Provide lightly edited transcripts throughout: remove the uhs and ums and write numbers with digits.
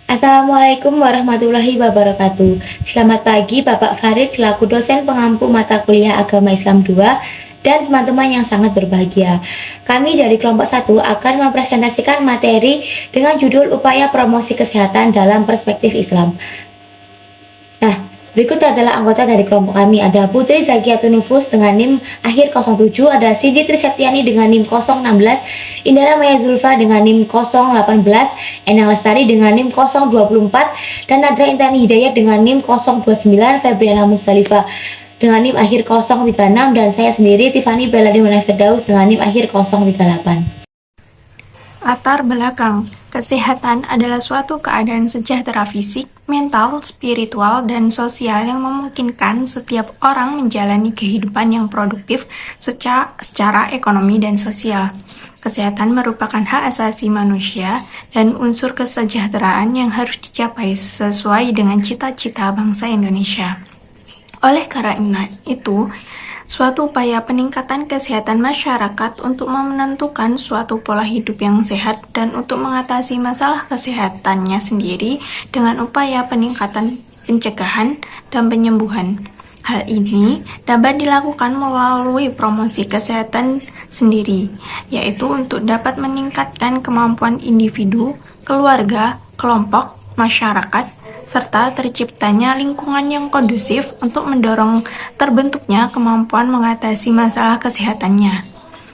Assalamualaikum warahmatullahi wabarakatuh. Selamat pagi Bapak Farid selaku dosen pengampu mata kuliah Agama Islam 2 dan teman-teman yang sangat berbahagia. Kami dari kelompok 1 akan mempresentasikan materi dengan judul Upaya Promosi Kesehatan dalam Perspektif Islam. Nah, berikut adalah anggota dari kelompok kami. Ada Putri Zakiatun Nufus dengan NIM akhir 07, ada Sidi Triseptiani dengan NIM 016, Indra Maya Zulfa dengan NIM 018, Enang Lestari dengan NIM 024, dan Nadra Intani Hidayat dengan NIM 029, Febriana Mustalifah dengan NIM akhir 036, dan saya sendiri Tiffany Beladimana Firdaus dengan NIM akhir 038. Latar belakang kesehatan adalah suatu keadaan sejahtera fisik, mental, spiritual, dan sosial yang memungkinkan setiap orang menjalani kehidupan yang produktif secara ekonomi dan sosial. Kesehatan merupakan hak asasi manusia dan unsur kesejahteraan yang harus dicapai sesuai dengan cita-cita bangsa Indonesia. Oleh karena itu, suatu upaya peningkatan kesehatan masyarakat untuk menentukan suatu pola hidup yang sehat dan untuk mengatasi masalah kesehatannya sendiri dengan upaya peningkatan pencegahan dan penyembuhan. Hal ini dapat dilakukan melalui promosi kesehatan sendiri, yaitu untuk dapat meningkatkan kemampuan individu, keluarga, kelompok, masyarakat, serta terciptanya lingkungan yang kondusif untuk mendorong terbentuknya kemampuan mengatasi masalah kesehatannya.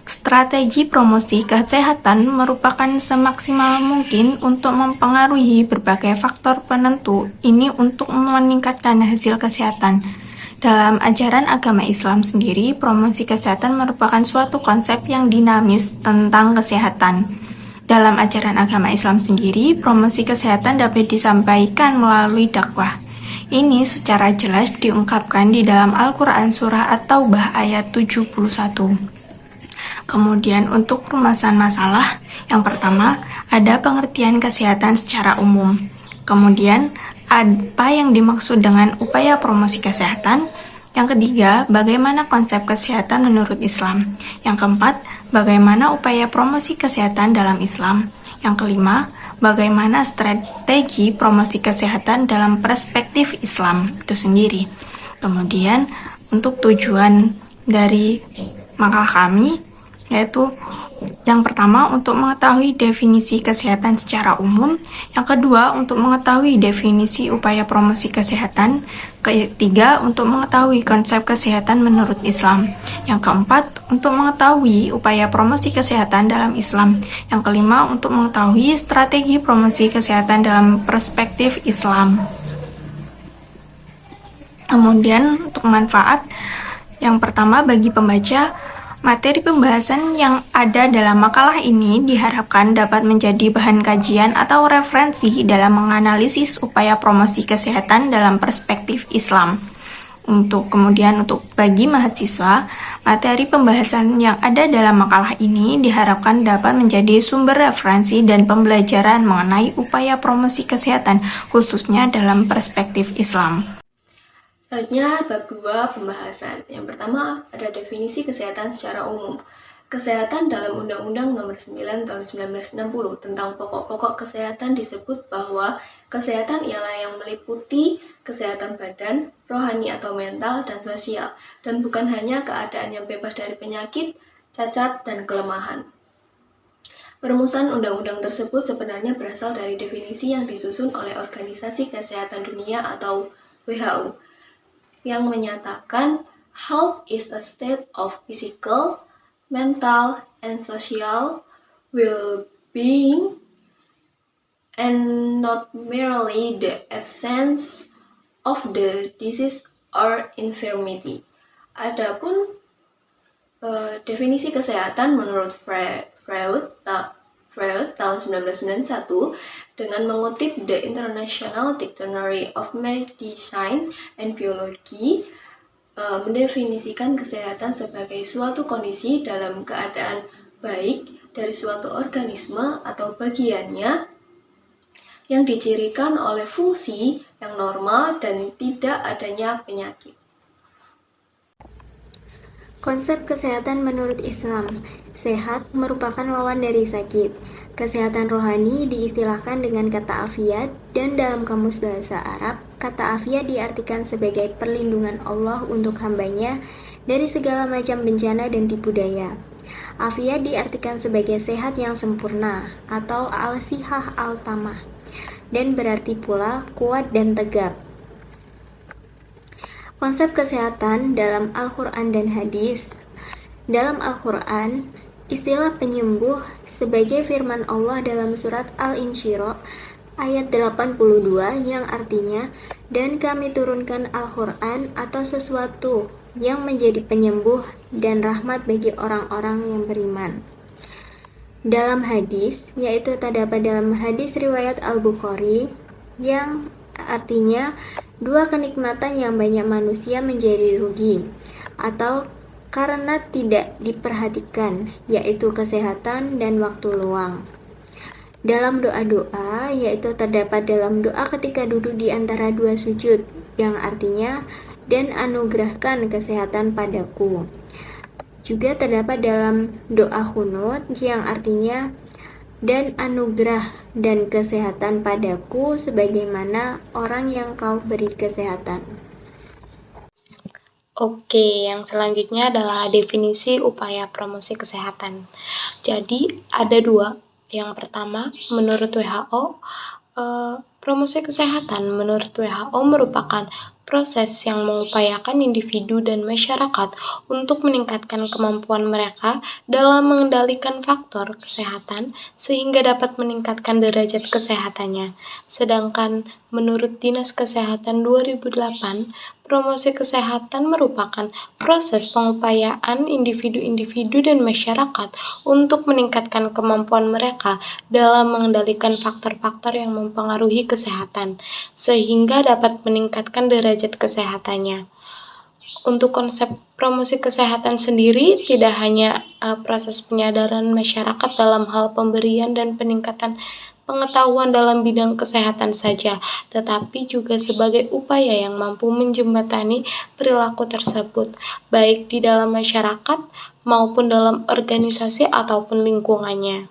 Strategi promosi kesehatan merupakan semaksimal mungkin untuk mempengaruhi berbagai faktor penentu ini untuk meningkatkan hasil kesehatan. Dalam ajaran agama Islam sendiri, promosi kesehatan merupakan suatu konsep yang dinamis tentang kesehatan. Dalam ajaran agama Islam sendiri, promosi kesehatan dapat disampaikan melalui dakwah. Ini secara jelas diungkapkan di dalam Al-Quran Surah At-Taubah ayat 71. Kemudian untuk permasalahan masalah, yang pertama ada pengertian kesehatan secara umum. Kemudian apa yang dimaksud dengan upaya promosi kesehatan? Yang ketiga, bagaimana konsep kesehatan menurut Islam? Yang keempat, bagaimana upaya promosi kesehatan dalam Islam? Yang kelima, bagaimana strategi promosi kesehatan dalam perspektif Islam itu sendiri? Kemudian, untuk tujuan dari makalah kami, yaitu yang pertama untuk mengetahui definisi kesehatan secara umum, yang kedua untuk mengetahui definisi upaya promosi kesehatan, ketiga untuk mengetahui konsep kesehatan menurut Islam, yang keempat untuk mengetahui upaya promosi kesehatan dalam Islam, yang kelima untuk mengetahui strategi promosi kesehatan dalam perspektif Islam. Kemudian untuk manfaat, yang pertama bagi pembaca, materi pembahasan yang ada dalam makalah ini diharapkan dapat menjadi bahan kajian atau referensi dalam menganalisis upaya promosi kesehatan dalam perspektif Islam. Kemudian untuk bagi mahasiswa, materi pembahasan yang ada dalam makalah ini diharapkan dapat menjadi sumber referensi dan pembelajaran mengenai upaya promosi kesehatan khususnya dalam perspektif Islam. Selanjutnya, bab 2 pembahasan. Yang pertama, ada definisi kesehatan secara umum. Kesehatan dalam Undang-Undang Nomor 9 Tahun 1960 tentang pokok-pokok kesehatan disebut bahwa kesehatan ialah yang meliputi kesehatan badan, rohani atau mental, dan sosial, dan bukan hanya keadaan yang bebas dari penyakit, cacat, dan kelemahan. Perumusan undang-undang tersebut sebenarnya berasal dari definisi yang disusun oleh Organisasi Kesehatan Dunia atau WHO, yang menyatakan health is a state of physical, mental, and social well-being and not merely the absence of the disease or infirmity. Adapun definisi kesehatan menurut Freud tahun 1991 dengan mengutip The International Dictionary of Medicine and Biology mendefinisikan kesehatan sebagai suatu kondisi dalam keadaan baik dari suatu organisme atau bagiannya yang dicirikan oleh fungsi yang normal dan tidak adanya penyakit. Konsep kesehatan menurut Islam, sehat merupakan lawan dari sakit. Kesehatan rohani diistilahkan dengan kata afiat, dan dalam kamus bahasa Arab, kata afiat diartikan sebagai perlindungan Allah untuk hambanya dari segala macam bencana dan tipu daya. Afiat diartikan sebagai sehat yang sempurna atau al-sihah al-tamah, dan berarti pula kuat dan tegap. Konsep kesehatan dalam Al-Quran dan hadis. Dalam Al-Quran, istilah penyembuh sebagai firman Allah dalam surat Al-Insyirah ayat 82 yang artinya, dan kami turunkan Al-Quran atau sesuatu yang menjadi penyembuh dan rahmat bagi orang-orang yang beriman. Dalam hadis, yaitu terdapat dalam hadis riwayat Al-Bukhari yang artinya dua kenikmatan yang banyak manusia menjadi rugi atau karena tidak diperhatikan, yaitu kesehatan dan waktu luang. Dalam doa-doa, yaitu terdapat dalam doa ketika duduk di antara dua sujud, yang artinya, dan anugerahkan kesehatan padaku. Juga terdapat dalam doa qunut, yang artinya, dan anugerah dan kesehatan padaku sebagaimana orang yang kau beri kesehatan. Oke, yang selanjutnya adalah definisi upaya promosi kesehatan. Jadi, ada dua. Yang pertama, menurut WHO, promosi kesehatan menurut WHO merupakan proses yang mengupayakan individu dan masyarakat untuk meningkatkan kemampuan mereka dalam mengendalikan faktor kesehatan sehingga dapat meningkatkan derajat kesehatannya. Sedangkan menurut Dinas Kesehatan 2008, promosi kesehatan merupakan proses pengupayaan individu-individu dan masyarakat untuk meningkatkan kemampuan mereka dalam mengendalikan faktor-faktor yang mempengaruhi kesehatan, sehingga dapat meningkatkan derajat kesehatannya. Untuk konsep promosi kesehatan sendiri, tidak hanya proses penyadaran masyarakat dalam hal pemberian dan peningkatan pengetahuan dalam bidang kesehatan saja, tetapi juga sebagai upaya yang mampu menjembatani perilaku tersebut, baik di dalam masyarakat maupun dalam organisasi ataupun lingkungannya.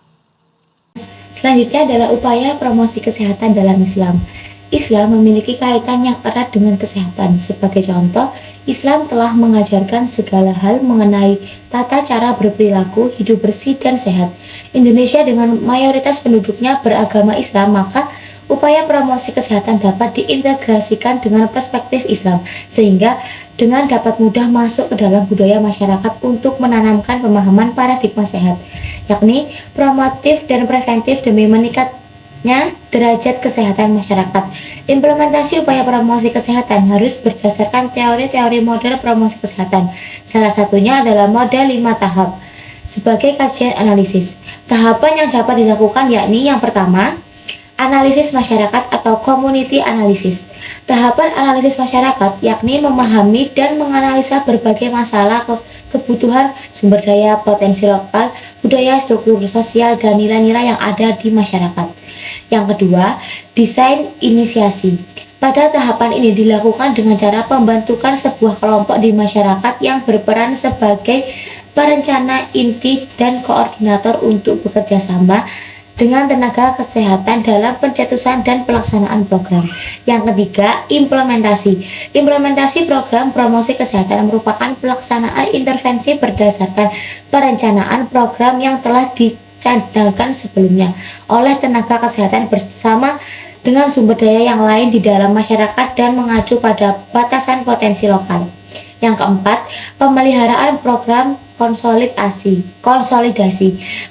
Selanjutnya adalah upaya promosi kesehatan dalam Islam. Islam memiliki kaitan yang erat dengan kesehatan. Sebagai contoh, Islam telah mengajarkan segala hal mengenai tata cara berperilaku, hidup bersih dan sehat. Indonesia dengan mayoritas penduduknya beragama Islam, maka upaya promosi kesehatan dapat diintegrasikan dengan perspektif Islam, sehingga dengan dapat mudah masuk ke dalam budaya masyarakat untuk menanamkan pemahaman paradigma sehat, yakni promotif dan preventif demi meningkatkan derajat kesehatan masyarakat. Implementasi upaya promosi kesehatan harus berdasarkan teori-teori model promosi kesehatan. Salah satunya adalah model 5 tahap. Sebagai kajian analisis, tahapan yang dapat dilakukan yakni yang pertama, analisis masyarakat atau community analysis. Tahapan analisis masyarakat yakni memahami dan menganalisa berbagai masalah kebutuhan sumber daya, potensi lokal, budaya, struktur sosial, dan nilai-nilai yang ada di masyarakat. Yang kedua, desain inisiasi. Pada tahapan ini dilakukan dengan cara pembentukan sebuah kelompok di masyarakat yang berperan sebagai perencana inti dan koordinator untuk bekerja sama dengan tenaga kesehatan dalam pencetusan dan pelaksanaan program. Yang ketiga, implementasi. Implementasi program promosi kesehatan merupakan pelaksanaan intervensi berdasarkan perencanaan program yang telah dicadangkan sebelumnya oleh tenaga kesehatan bersama dengan sumber daya yang lain di dalam masyarakat dan mengacu pada batasan potensi lokal. Yang keempat, pemeliharaan program konsolidasi.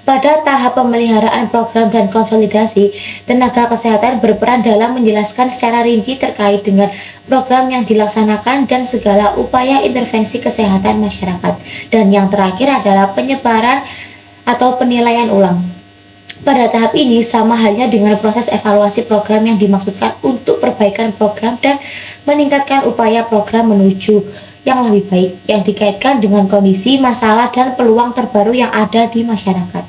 Pada tahap pemeliharaan program dan konsolidasi, tenaga kesehatan berperan dalam menjelaskan secara rinci terkait dengan program yang dilaksanakan dan segala upaya intervensi kesehatan masyarakat. Dan yang terakhir adalah penyebaran atau penilaian ulang. Pada tahap ini sama halnya dengan proses evaluasi program yang dimaksudkan untuk perbaikan program dan meningkatkan upaya program menuju yang lebih baik yang dikaitkan dengan kondisi, masalah, dan peluang terbaru yang ada di masyarakat.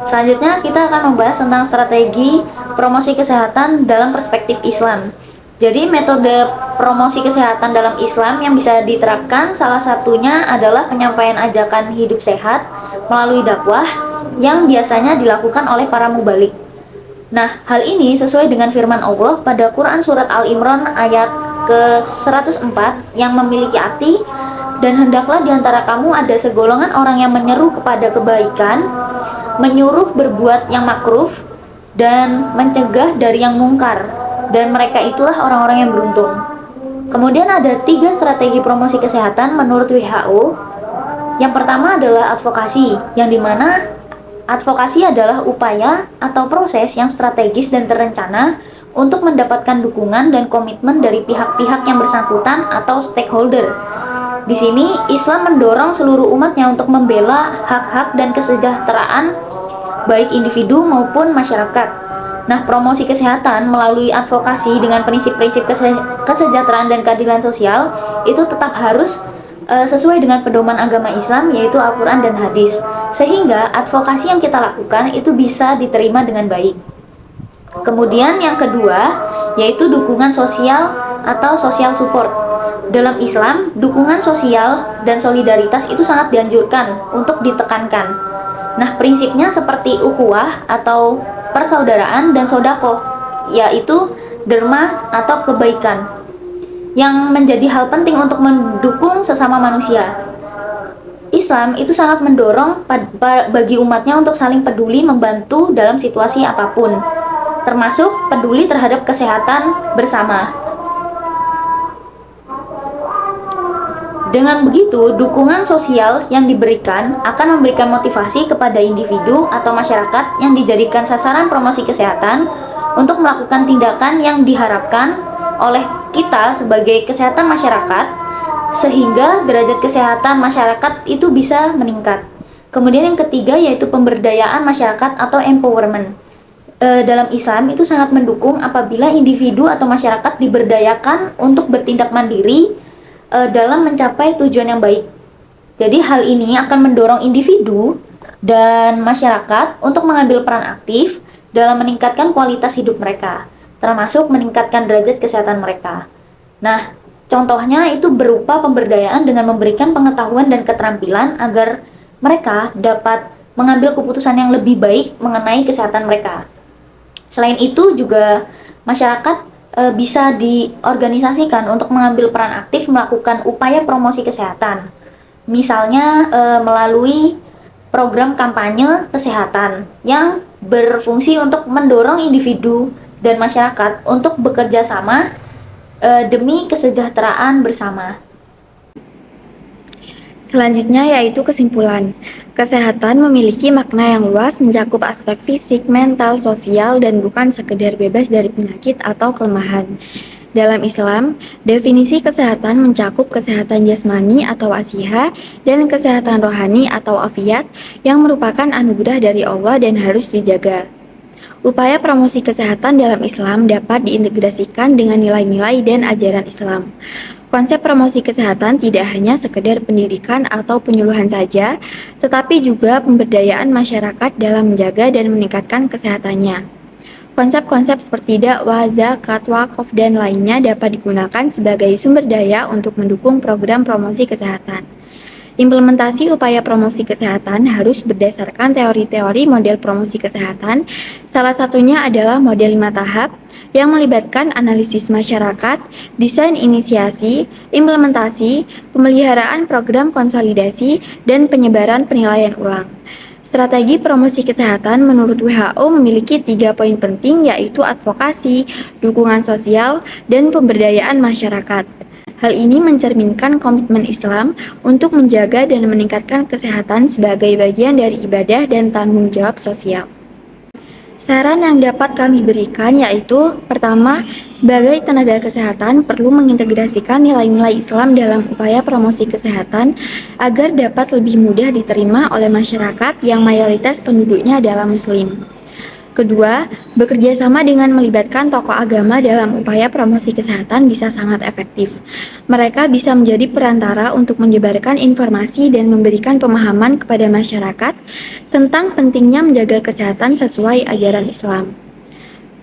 Selanjutnya kita akan membahas tentang strategi promosi kesehatan dalam perspektif Islam. Jadi metode promosi kesehatan dalam Islam yang bisa diterapkan salah satunya adalah penyampaian ajakan hidup sehat melalui dakwah yang biasanya dilakukan oleh para mubalik. Nah, hal ini sesuai dengan firman Allah pada Quran Surat Al-Imran ayat ke-104 yang memiliki arti, dan hendaklah di antara kamu ada segolongan orang yang menyeru kepada kebaikan, menyuruh berbuat yang makruh, dan mencegah dari yang mungkar, dan mereka itulah orang-orang yang beruntung. Kemudian ada 3 strategi promosi kesehatan menurut WHO. Yang pertama adalah advokasi, yang dimana advokasi adalah upaya atau proses yang strategis dan terencana untuk mendapatkan dukungan dan komitmen dari pihak-pihak yang bersangkutan atau stakeholder. Di sini, Islam mendorong seluruh umatnya untuk membela hak-hak dan kesejahteraan baik individu maupun masyarakat. Nah, promosi kesehatan melalui advokasi dengan prinsip-prinsip kesejahteraan dan keadilan sosial itu tetap harus sesuai dengan pedoman agama Islam, yaitu Al-Quran dan hadis, sehingga advokasi yang kita lakukan itu bisa diterima dengan baik. Kemudian yang kedua yaitu dukungan sosial atau social support. Dalam Islam, dukungan sosial dan solidaritas itu sangat dianjurkan untuk ditekankan. Nah, prinsipnya seperti ukhuwah atau persaudaraan dan sodako, yaitu derma atau kebaikan, yang menjadi hal penting untuk mendukung sesama manusia. Islam itu sangat mendorong bagi umatnya untuk saling peduli membantu dalam situasi apapun, termasuk peduli terhadap kesehatan bersama. Dengan begitu, dukungan sosial yang diberikan akan memberikan motivasi kepada individu atau masyarakat yang dijadikan sasaran promosi kesehatan untuk melakukan tindakan yang diharapkan oleh kita sebagai kesehatan masyarakat, sehingga derajat kesehatan masyarakat itu bisa meningkat. Kemudian yang ketiga yaitu pemberdayaan masyarakat atau empowerment. Dalam Islam itu sangat mendukung apabila individu atau masyarakat diberdayakan untuk bertindak mandiri dalam mencapai tujuan yang baik. Jadi hal ini akan mendorong individu dan masyarakat untuk mengambil peran aktif dalam meningkatkan kualitas hidup mereka, termasuk meningkatkan derajat kesehatan mereka. Nah, contohnya itu berupa pemberdayaan dengan memberikan pengetahuan dan keterampilan agar mereka dapat mengambil keputusan yang lebih baik mengenai kesehatan mereka. Selain itu juga masyarakat bisa diorganisasikan untuk mengambil peran aktif melakukan upaya promosi kesehatan. Misalnya melalui program kampanye kesehatan yang berfungsi untuk mendorong individu dan masyarakat untuk bekerja sama demi kesejahteraan bersama. Selanjutnya yaitu kesimpulan. Kesehatan memiliki makna yang luas, mencakup aspek fisik, mental, sosial, dan bukan sekedar bebas dari penyakit atau kelemahan. Dalam Islam, definisi kesehatan mencakup kesehatan jasmani atau asiha dan kesehatan rohani atau afiat yang merupakan anugerah dari Allah dan harus dijaga. Upaya promosi kesehatan dalam Islam dapat diintegrasikan dengan nilai-nilai dan ajaran Islam. Konsep promosi kesehatan tidak hanya sekedar pendidikan atau penyuluhan saja, tetapi juga pemberdayaan masyarakat dalam menjaga dan meningkatkan kesehatannya. Konsep-konsep seperti dakwah, zakat, wakaf, dan lainnya dapat digunakan sebagai sumber daya untuk mendukung program promosi kesehatan. Implementasi upaya promosi kesehatan harus berdasarkan teori-teori model promosi kesehatan. Salah satunya adalah model 5 tahap yang melibatkan analisis masyarakat, desain inisiasi, implementasi, pemeliharaan program konsolidasi, dan penyebaran penilaian ulang. Strategi promosi kesehatan menurut WHO memiliki 3 poin penting, yaitu advokasi, dukungan sosial, dan pemberdayaan masyarakat. Hal ini mencerminkan komitmen Islam untuk menjaga dan meningkatkan kesehatan sebagai bagian dari ibadah dan tanggung jawab sosial. Saran yang dapat kami berikan yaitu, pertama, sebagai tenaga kesehatan perlu mengintegrasikan nilai-nilai Islam dalam upaya promosi kesehatan agar dapat lebih mudah diterima oleh masyarakat yang mayoritas penduduknya adalah Muslim. Kedua, bekerja sama dengan melibatkan tokoh agama dalam upaya promosi kesehatan bisa sangat efektif. Mereka bisa menjadi perantara untuk menyebarkan informasi dan memberikan pemahaman kepada masyarakat tentang pentingnya menjaga kesehatan sesuai ajaran Islam.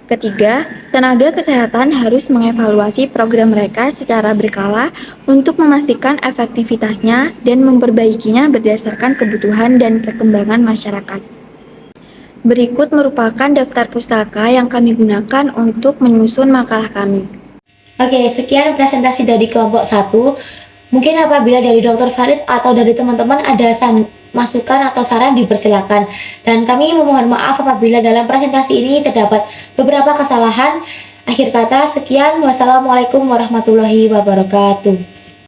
Ketiga, tenaga kesehatan harus mengevaluasi program mereka secara berkala untuk memastikan efektivitasnya dan memperbaikinya berdasarkan kebutuhan dan perkembangan masyarakat. Berikut merupakan daftar pustaka yang kami gunakan untuk menyusun makalah kami. Oke, sekian presentasi dari kelompok 1. Mungkin apabila dari Dr. Farid atau dari teman-teman ada masukan atau saran dipersilakan. Dan kami memohon maaf apabila dalam presentasi ini terdapat beberapa kesalahan. Akhir kata, sekian. Wassalamualaikum warahmatullahi wabarakatuh.